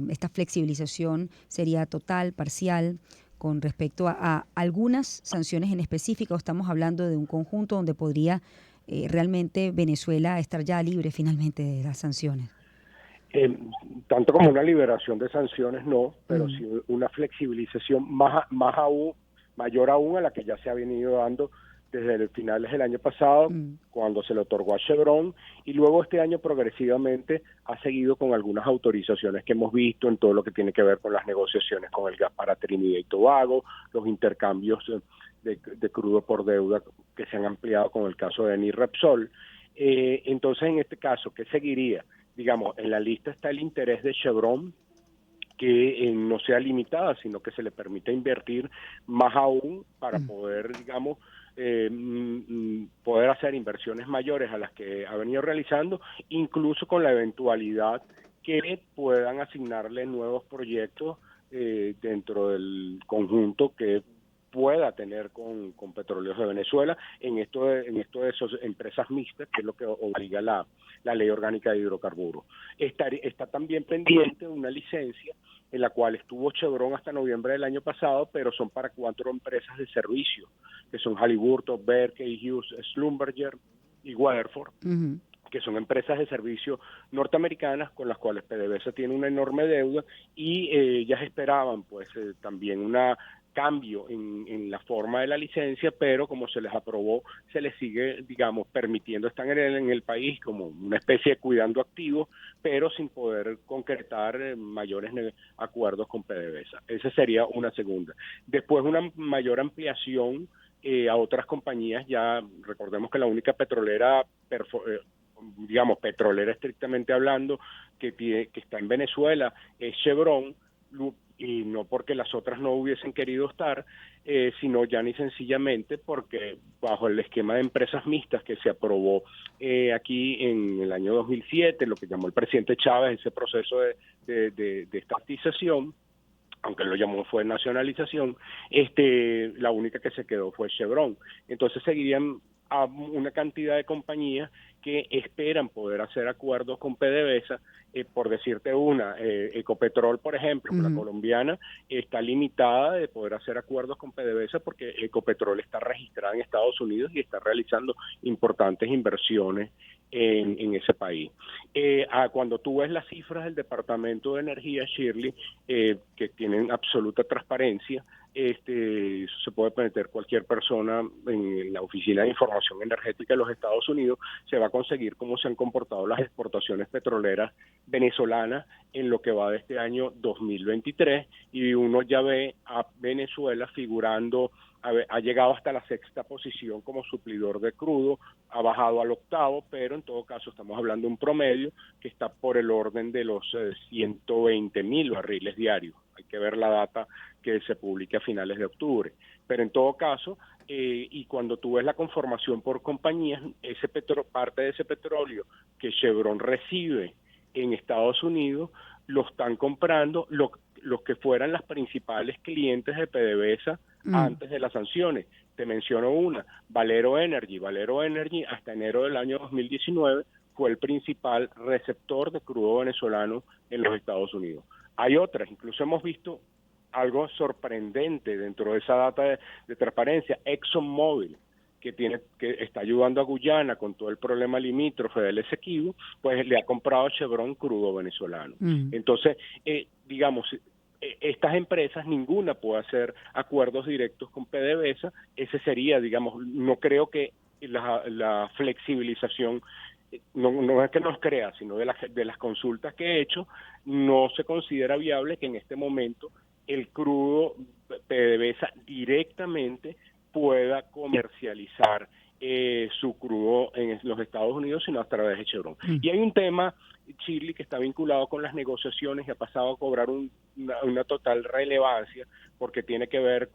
esta flexibilización sería total, parcial, con respecto a algunas sanciones en específico? ¿Estamos hablando de un conjunto donde podría realmente Venezuela estar ya libre finalmente de las sanciones? Eh, Tanto como una liberación de sanciones, no, pero Mm, sí una flexibilización más aún, mayor aún a la que ya se ha venido dando desde finales del año pasado, mm, cuando se le otorgó a Chevron, y luego este año progresivamente ha seguido con algunas autorizaciones que hemos visto en todo lo que tiene que ver con las negociaciones con el gas para Trinidad y Tobago, los intercambios de crudo por deuda que se han ampliado con el caso de Eni Repsol. Entonces, en este caso, ¿qué seguiría? Digamos, en la lista está el interés de Chevron, que no sea limitada, sino que se le permita invertir más aún para mm. poder, digamos, poder hacer inversiones mayores a las que ha venido realizando, incluso con la eventualidad que puedan asignarle nuevos proyectos dentro del conjunto que pueda tener con Petróleos de Venezuela en esto de esas empresas mixtas, que es lo que obliga la Ley Orgánica de Hidrocarburos. Está también pendiente una licencia en la cual estuvo Chevron hasta noviembre del año pasado, pero son para 4 empresas de servicio, que son Halliburton, Berkeley, Hughes, Schlumberger y Weatherford, Ujú. que son empresas de servicio norteamericanas con las cuales PDVSA tiene una enorme deuda, y ellas esperaban pues también una cambio en la forma de la licencia, pero como se les aprobó, se les sigue, digamos, permitiendo estar en el país como una especie de cuidando activos, pero sin poder concretar mayores acuerdos con PDVSA. Esa sería una segunda. Después, una mayor ampliación a otras compañías. Ya recordemos que la única petrolera digamos, petrolera estrictamente hablando, que está en Venezuela, es Chevron, y no porque las otras no hubiesen querido estar, sino ya ni sencillamente porque bajo el esquema de empresas mixtas que se aprobó aquí en el año 2007, lo que llamó el presidente Chávez, ese proceso de estatización, aunque lo llamó fue nacionalización, la única que se quedó fue Chevron. Entonces seguirían a una cantidad de compañías que esperan poder hacer acuerdos con PDVSA, por decirte una, Ecopetrol, por ejemplo, la Ujú. colombiana, está limitada de poder hacer acuerdos con PDVSA porque Ecopetrol está registrada en Estados Unidos y está realizando importantes inversiones en ese país. Cuando tú ves las cifras del Departamento de Energía, Shirley, que tienen absoluta transparencia, eso se puede meter cualquier persona en la Oficina de Información Energética de los Estados Unidos, se va a conseguir cómo se han comportado las exportaciones petroleras venezolanas en lo que va de este año 2023, y uno ya ve a Venezuela figurando, ha llegado hasta la 6ª posición como suplidor de crudo, ha bajado al 8º, pero en todo caso estamos hablando de un promedio que está por el orden de los 120,000 barriles diarios. Hay que ver la data que se publique a finales de octubre. Pero en todo caso, y cuando tú ves la conformación por compañías, parte de ese petróleo que Chevron recibe en Estados Unidos, lo están comprando los que fueran las principales clientes de PDVSA Mm. antes de las sanciones. Te menciono una, Valero Energy. Valero Energy hasta enero del año 2019 fue el principal receptor de crudo venezolano en los Estados Unidos. Hay otras, incluso hemos visto algo sorprendente dentro de esa data de transparencia. ExxonMobil, que está ayudando a Guyana con todo el problema limítrofe del Esequibo, pues le ha comprado a Chevron crudo venezolano. Mm. Entonces, digamos, estas empresas ninguna puede hacer acuerdos directos con PDVSA. Ese sería, digamos, no creo que la flexibilización, no es que nos crea, sino de las consultas que he hecho, no se considera viable que en este momento el crudo PDVSA directamente pueda comercializar su crudo en los Estados Unidos, sino a través de Chevron. Mm. Y hay un tema, Chile, que está vinculado con las negociaciones y ha pasado a cobrar una total relevancia, porque tiene que ver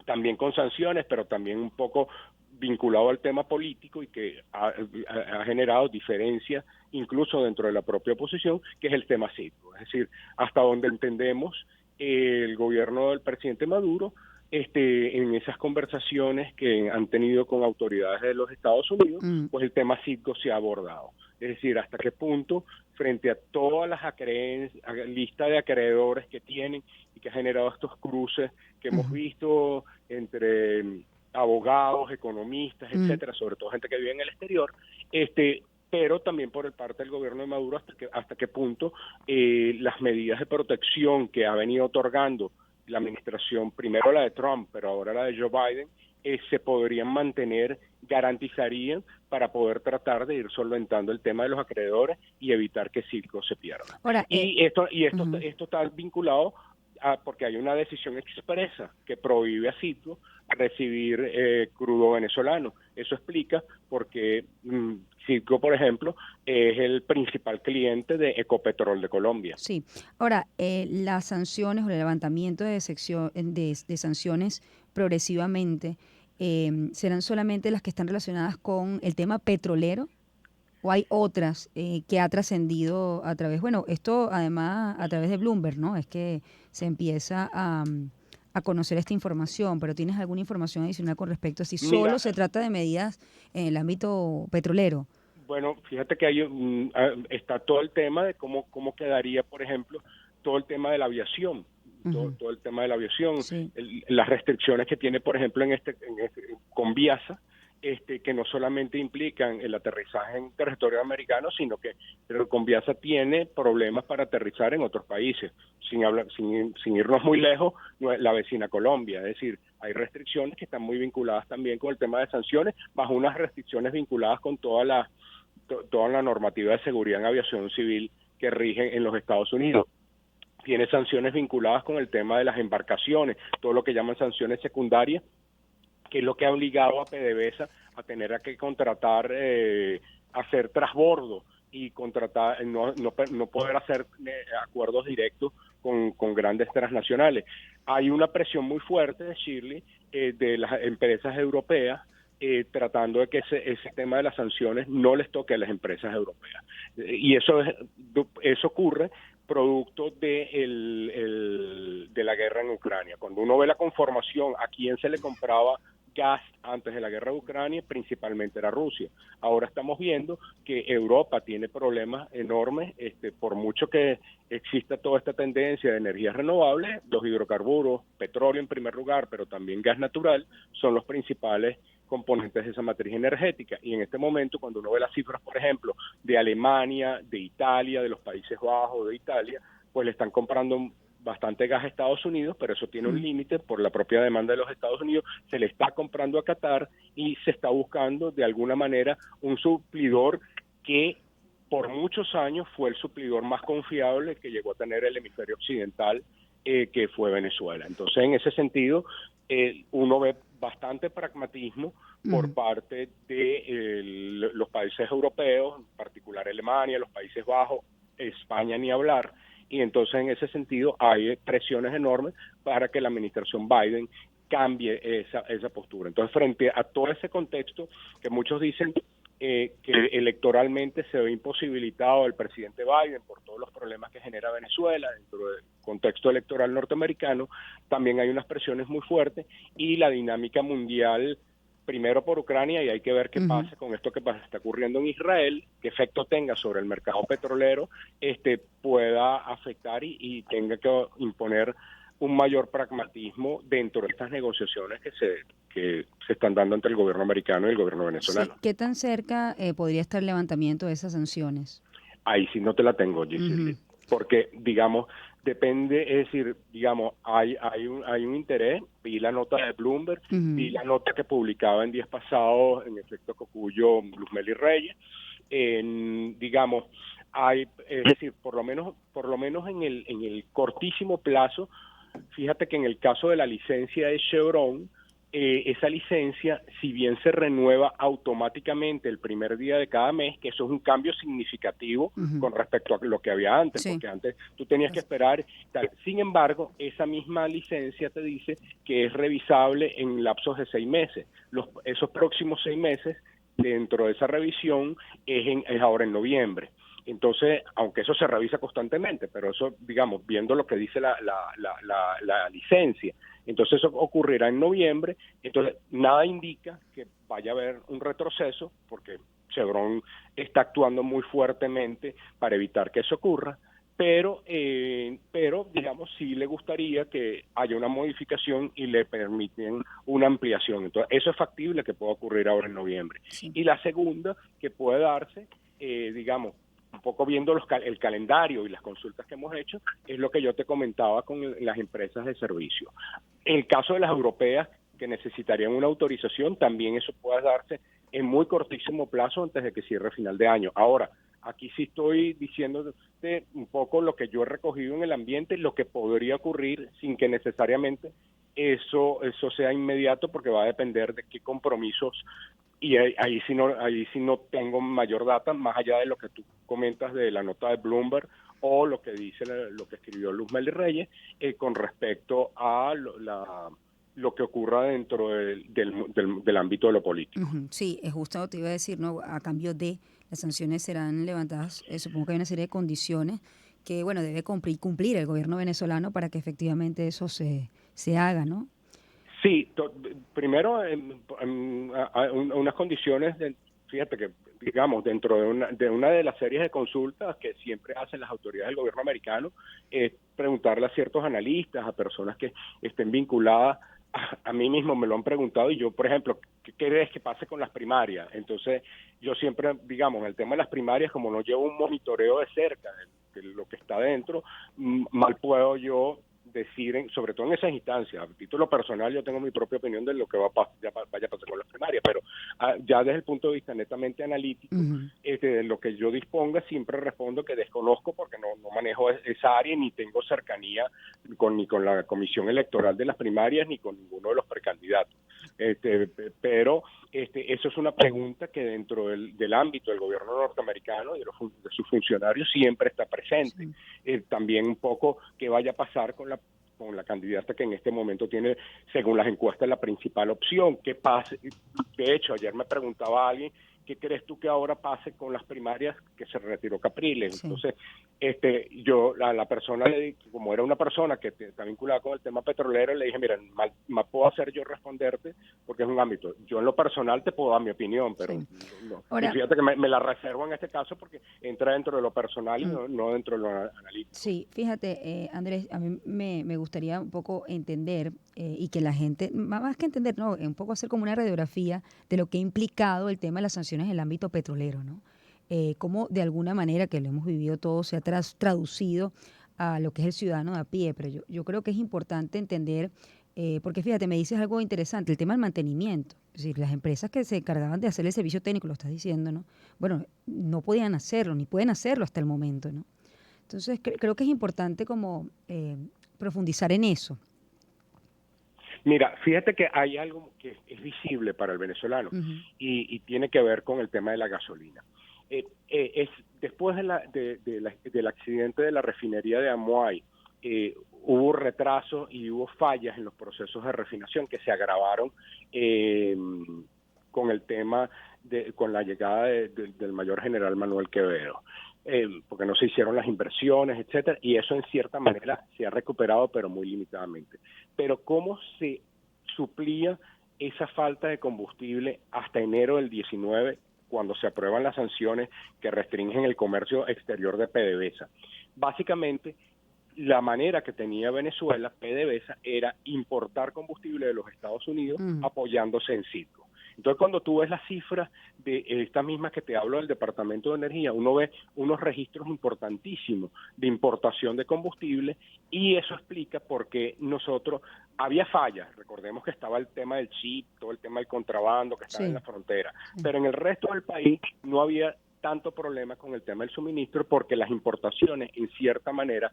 también con sanciones, pero también un poco vinculado al tema político, y que ha generado diferencias incluso dentro de la propia oposición, que es el tema citro. Es decir, hasta donde entendemos, el gobierno del presidente Maduro, en esas conversaciones que han tenido con autoridades de los Estados Unidos, Mm. pues el tema citro se ha abordado. Es decir, hasta qué punto frente a todas las lista de acreedores que tienen y que ha generado estos cruces que hemos visto entre abogados, economistas, etcétera, sobre todo gente que vive en el exterior, pero también por el parte del gobierno de Maduro hasta qué punto las medidas de protección que ha venido otorgando la administración, primero la de Trump, pero ahora la de Joe Biden, se podrían mantener, garantizarían para poder tratar de ir solventando el tema de los acreedores y evitar que Citgo se pierda. Ahora, Esto está vinculado porque hay una decisión expresa que prohíbe a Citgo recibir crudo venezolano. Eso explica por qué Citgo, por ejemplo, es el principal cliente de Ecopetrol de Colombia. Sí. Ahora, las sanciones o el levantamiento de sanciones progresivamente, ¿serán solamente las que están relacionadas con el tema petrolero? ¿O hay otras que ha trascendido a través, bueno, esto además a través de Bloomberg, ¿no? Es que se empieza a conocer esta información, pero ¿tienes alguna información adicional con respecto a si solo se trata de medidas en el ámbito petrolero? Bueno, fíjate que está todo el tema de cómo quedaría, por ejemplo, todo el tema de la aviación. Todo el tema de la aviación, sí. Las restricciones que tiene, por ejemplo, con Viasa, que no solamente implican el aterrizaje en territorio americano, sino que Conviasa tiene problemas para aterrizar en otros países, sin irnos muy lejos, la vecina Colombia. Es decir, hay restricciones que están muy vinculadas también con el tema de sanciones, bajo unas restricciones vinculadas con toda la normativa de seguridad en aviación civil que rige en los Estados Unidos. Tiene sanciones vinculadas con el tema de las embarcaciones, todo lo que llaman sanciones secundarias, que es lo que ha obligado a PDVSA a tener que contratar, hacer trasbordo y contratar, no poder hacer acuerdos directos con grandes transnacionales. Hay una presión muy fuerte de Shirley, de las empresas europeas, tratando de que ese tema de las sanciones no les toque a las empresas europeas. Y eso ocurre producto de la guerra en Ucrania. Cuando uno ve la conformación, a quién se le compraba gas antes de la guerra de Ucrania, principalmente era Rusia. Ahora estamos viendo que Europa tiene problemas enormes, por mucho que exista toda esta tendencia de energías renovables, los hidrocarburos, petróleo en primer lugar, pero también gas natural, son los principales componentes de esa matriz energética. Y en este momento, cuando uno ve las cifras, por ejemplo, de Alemania, de Italia, de los Países Bajos, de Italia, pues le están comprando bastante gas a Estados Unidos, pero eso tiene un límite por la propia demanda de los Estados Unidos, se le está comprando a Qatar y se está buscando de alguna manera un suplidor que por muchos años fue el suplidor más confiable que llegó a tener el hemisferio occidental, que fue Venezuela. Entonces, en ese sentido, uno ve bastante pragmatismo por parte de los países europeos, en particular Alemania, los Países Bajos, España ni hablar, y entonces en ese sentido hay presiones enormes para que la administración Biden cambie esa postura. Entonces, frente a todo ese contexto que muchos dicen que electoralmente se ve imposibilitado el presidente Biden por todos los problemas que genera Venezuela dentro del contexto electoral norteamericano, también hay unas presiones muy fuertes y la dinámica mundial, primero por Ucrania, y hay que ver qué pasa con esto que está ocurriendo en Israel, qué efecto tenga sobre el mercado petrolero, pueda afectar y tenga que imponer un mayor pragmatismo dentro de estas negociaciones que se están dando entre el gobierno americano y el gobierno venezolano. Sí. ¿Qué tan cerca podría estar el levantamiento de esas sanciones? Ahí sí no te la tengo, Giselle, porque, digamos, depende, es decir, digamos, hay un interés. Vi la nota de Bloomberg, vi la nota que publicaba en días pasados, en efecto Cocuyo, Luzmeli Reyes, digamos, es decir, por lo menos en el cortísimo plazo. Fíjate que en el caso de la licencia de Chevron, esa licencia, si bien se renueva automáticamente el primer día de cada mes, que eso es un cambio significativo con respecto a lo que había antes, porque antes tú tenías que esperar. Sin embargo, esa misma licencia te dice que es revisable en lapsos de 6 meses. Esos próximos 6 meses, dentro de esa revisión, es ahora en noviembre. Entonces, aunque eso se revisa constantemente, pero eso, digamos, viendo lo que dice la licencia, entonces eso ocurrirá en noviembre. Entonces, nada indica que vaya a haber un retroceso, porque Chevron está actuando muy fuertemente para evitar que eso ocurra, pero digamos, sí le gustaría que haya una modificación y le permiten una ampliación. Entonces, eso es factible que pueda ocurrir ahora en noviembre. Sí. Y la segunda, que puede darse, digamos, un poco viendo el calendario y las consultas que hemos hecho, es lo que yo te comentaba con las empresas de servicio. En el caso de las europeas, que necesitarían una autorización, también eso puede darse en muy cortísimo plazo antes de que cierre final de año. Ahora, aquí sí estoy diciendo un poco lo que yo he recogido en el ambiente, lo que podría ocurrir sin que necesariamente eso sea inmediato, porque va a depender de qué compromisos, y ahí sí no tengo mayor data, más allá de lo que tú comentas de la nota de Bloomberg o lo que dice lo que escribió Luz Meli Reyes con respecto a lo que ocurra dentro del ámbito de lo político. Sí, es justo, te iba a decir, ¿no? A cambio de las sanciones serán levantadas, supongo que hay una serie de condiciones que, bueno, debe cumplir el gobierno venezolano para que efectivamente eso se haga, ¿no? Sí, primero unas condiciones, fíjate que, digamos, dentro de una de las series de consultas que siempre hacen las autoridades del gobierno americano, es preguntarle a ciertos analistas, a personas que estén vinculadas. A mí mismo me lo han preguntado y yo, por ejemplo, ¿qué crees que pase con las primarias? Entonces, yo siempre, digamos, el tema de las primarias, como no llevo un monitoreo de cerca de lo que está dentro, mal puedo yo decir, sobre todo en esas instancias. A título personal, yo tengo mi propia opinión de lo que vaya a pasar con las primarias, pero ya desde el punto de vista netamente analítico, de lo que yo disponga, siempre respondo que desconozco porque no manejo esa área ni tengo cercanía ni con la comisión electoral de las primarias ni con ninguno de los precandidatos. Pero eso es una pregunta que dentro del ámbito del gobierno norteamericano y de sus funcionarios siempre está presente. Sí. También un poco qué vaya a pasar con la candidata que en este momento tiene, según las encuestas, la principal opción. ¿Qué pase? De hecho, ayer me preguntaba alguien, ¿qué crees tú que ahora pase con las primarias que se retiró Capriles? Sí. Entonces, yo a la persona, como era una persona que está vinculada con el tema petrolero, le dije, mira, mal puedo hacer yo responderte porque es un ámbito. Yo en lo personal te puedo dar mi opinión, pero sí. No. Ahora, y fíjate que me la reservo en este caso porque entra dentro de lo personal y no dentro de lo analítico. Sí, fíjate, Andrés, a mí me gustaría un poco entender y que la gente, más que entender, no, un poco hacer como una radiografía de lo que ha implicado el tema de las sanciones en el ámbito petrolero, ¿no? Cómo de alguna manera, que lo hemos vivido todos, se ha traducido a lo que es el ciudadano de a pie, pero yo creo que es importante entender, porque fíjate, me dices algo interesante, el tema del mantenimiento, es decir, las empresas que se encargaban de hacer el servicio técnico, lo estás diciendo, ¿no? Bueno, no podían hacerlo, ni pueden hacerlo hasta el momento, ¿no? Entonces, creo que es importante como profundizar en eso. Mira, fíjate que hay algo que es visible para el venezolano y tiene que ver con el tema de la gasolina. Después del accidente de la refinería de Amoay, hubo retrasos y hubo fallas en los procesos de refinación que se agravaron con el tema con la llegada del mayor general Manuel Quevedo. Porque no se hicieron las inversiones, etcétera, y eso en cierta manera se ha recuperado, pero muy limitadamente. Pero ¿cómo se suplía esa falta de combustible hasta enero del 19, cuando se aprueban las sanciones que restringen el comercio exterior de PDVSA? Básicamente, la manera que tenía Venezuela, PDVSA, era importar combustible de los Estados Unidos apoyándose en Citgo. Entonces, cuando tú ves las cifras de estas mismas que te hablo del Departamento de Energía, uno ve unos registros importantísimos de importación de combustible y eso explica por qué había fallas. Recordemos que estaba el tema del chip, todo el tema del contrabando que estaba en la frontera, pero en el resto del país no había tanto problema con el tema del suministro porque las importaciones en cierta manera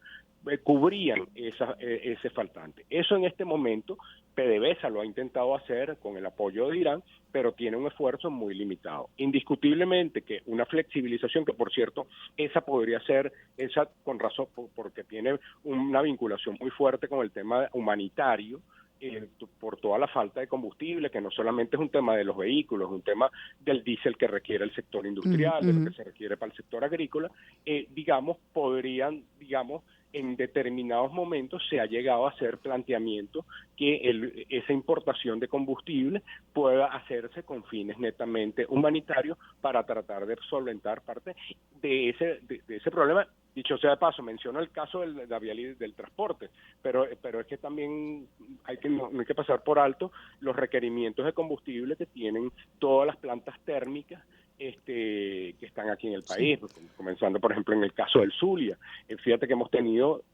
cubrían ese faltante. Eso en este momento PDVSA lo ha intentado hacer con el apoyo de Irán, pero tiene un esfuerzo muy limitado. Indiscutiblemente que una flexibilización, que por cierto, esa podría ser, con razón, porque tiene una vinculación muy fuerte con el tema humanitario, por toda la falta de combustible, que no solamente es un tema de los vehículos, es un tema del diésel que requiere el sector industrial, de lo que se requiere para el sector agrícola, podrían en determinados momentos se ha llegado a hacer planteamiento que esa importación de combustible pueda hacerse con fines netamente humanitarios para tratar de solventar parte de ese problema. Dicho sea de paso, menciono el caso la vía del transporte, pero es que también no hay que pasar por alto los requerimientos de combustible que tienen todas las plantas térmicas que están aquí en el país, comenzando por ejemplo en el caso del Zulia. Fíjate que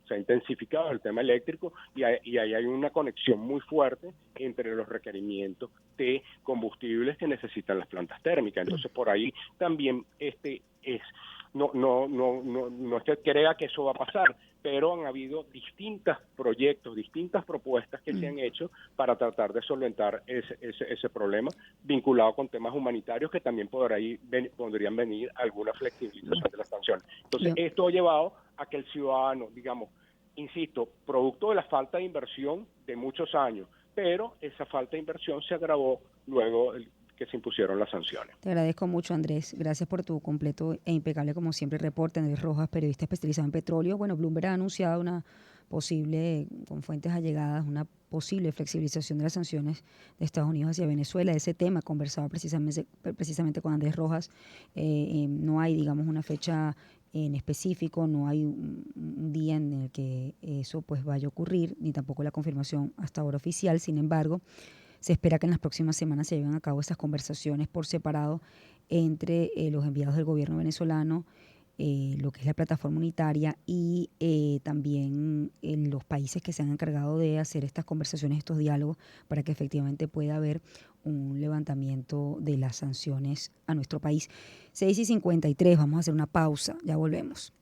se ha intensificado el tema eléctrico y ahí hay una conexión muy fuerte entre los requerimientos de combustibles que necesitan las plantas térmicas. Entonces por ahí también no es que crea que eso va a pasar, pero han habido distintos proyectos, distintas propuestas que se han hecho para tratar de solventar ese problema vinculado con temas humanitarios que también podrían venir alguna flexibilización de las sanciones. Entonces, esto ha llevado a que el ciudadano, digamos, insisto, producto de la falta de inversión de muchos años, pero esa falta de inversión se agravó luego que se impusieron las sanciones. Te agradezco mucho, Andrés. Gracias por tu completo e impecable, como siempre, reporte. Andrés Rojas, periodista especializado en petróleo. Bueno, Bloomberg ha anunciado con fuentes allegadas, una posible flexibilización de las sanciones de Estados Unidos hacia Venezuela. Ese tema conversaba precisamente con Andrés Rojas. No hay, digamos, una fecha en específico, no hay un día en el que eso pues vaya a ocurrir, ni tampoco la confirmación hasta ahora oficial. Sin embargo, se espera que en las próximas semanas se lleven a cabo estas conversaciones por separado entre los enviados del gobierno venezolano, lo que es la plataforma unitaria y también los países que se han encargado de hacer estas conversaciones, estos diálogos, para que efectivamente pueda haber un levantamiento de las sanciones a nuestro país. 6:53, vamos a hacer una pausa, ya volvemos.